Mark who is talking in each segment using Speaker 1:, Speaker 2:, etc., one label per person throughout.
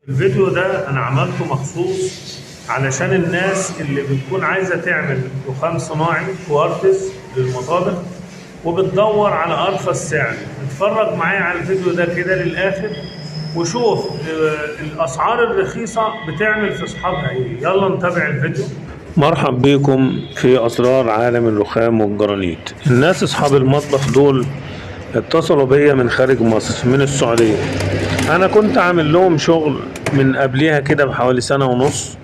Speaker 1: الفيديو ده أنا عملته مخصوص علشان الناس اللي بتكون عايزة تعمل رخام صناعي كوارتز للمطابخ وبتدور على أرخص سعر. اتفرج معايا على الفيديو ده كده للآخر وشوف الأسعار الرخيصة بتعمل في أصحابها إيه. يلا نتابع الفيديو. مرحب بكم في أسرار عالم الرخام والجرانيت. الناس أصحاب المطبخ دول اتصلوا بيا من خارج مصر من السعودية. أنا كنت عامل لهم شغل من قبليها كده بحوالي سنة ونص،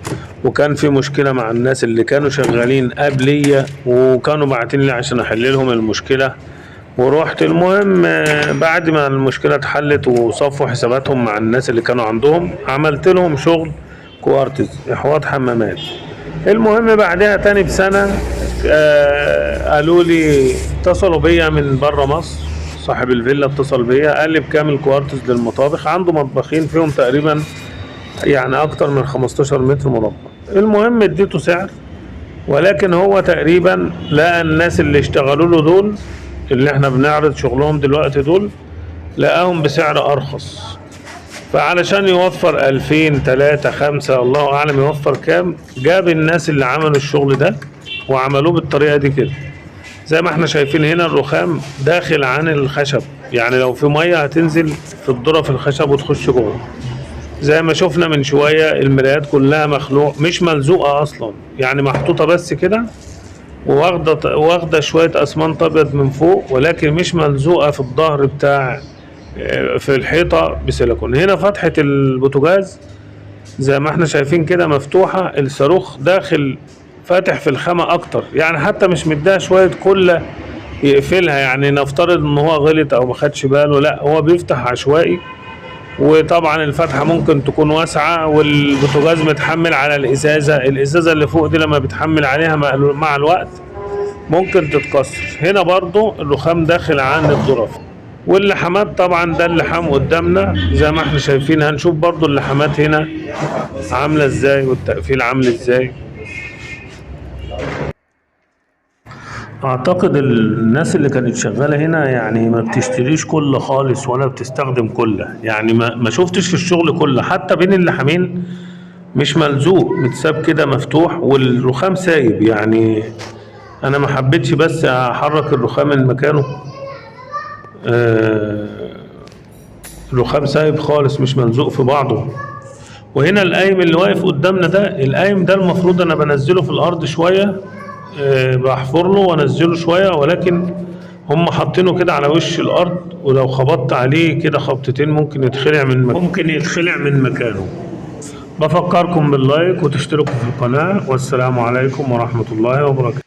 Speaker 1: وكان في مشكلة مع الناس اللي كانوا شغالين قبلية وكانوا باعتين لي عشان أحل لهم المشكلة. ورحت المهم بعد ما المشكلة اتحلت وصفوا حساباتهم مع الناس اللي كانوا عندهم، عملت لهم شغل كوارتز إحواض حمامات. المهم بعدها تاني بسنة قالوا لي اتصلوا بيا من بره مصر، صاحب الفيلا اتصل بيا قال لي بكامل كوارتز للمطابخ، عنده مطبخين فيهم تقريبا يعني اكتر من 15 متر مربع. المهم اديته سعر، ولكن هو تقريبا لقى الناس اللي اشتغلوا له دول اللي احنا بنعرض شغلهم دلوقتي دول لقاهم بسعر ارخص، فعلشان يوفر 2000 3 5 الله اعلم يوفر كام، جاب الناس اللي عملوا الشغل ده وعملوه بالطريقة دي كده. زي ما احنا شايفين هنا الرخام داخل عن الخشب، يعني لو في مية هتنزل في الذرة في الخشب وتخش جوه. زي ما شفنا من شوية المرايات كلها مخلوع، مش ملزوقة اصلا، يعني محطوطة بس كده واخدة شوية اسمنت ابيض من فوق، ولكن مش ملزوقة في الظهر بتاع في الحيطة بسيليكون. هنا فتحة البوتاجاز زي ما احنا شايفين كده مفتوحة، الصاروخ داخل فاتح في الخامة اكتر، يعني حتى مش مديها شوية كلة يقفلها، يعني نفترض ان هو غلط او ما خدش باله، لا هو بيفتح عشوائي. وطبعا الفتحة ممكن تكون واسعة، والبوتاجاز متحمل على الازازة اللي فوق دي لما بتحمل عليها مع الوقت ممكن تتكسر. هنا برضو الرخام داخل عن الظرف، واللحامات طبعا ده اللحام قدامنا زي ما احنا شايفين. هنشوف برضو اللحامات هنا عاملة ازاي والتقفيل عامل ازاي. اعتقد الناس اللي كانت شغالة هنا يعني ما بتشتريش كله خالص ولا بتستخدم كله، يعني ما شفتش في الشغل كله، حتى بين اللحامين مش ملزوق، متساب كده مفتوح والرخام سايب. يعني انا ما حبيتش بس احرك الرخام من مكانه، الرخام سايب خالص مش ملزوق في بعضه. وهنا القايم اللي واقف قدامنا ده، القايم ده المفروض انا بنزله في الارض شوية، بحفر له وانزله شوية، ولكن هم حاطينه كده على وش الارض، ولو خبطت عليه كده خبطتين ممكن يتخلع من مكانه. بفكركم باللايك وتشتركوا في القناة، والسلام عليكم ورحمة الله وبركاته.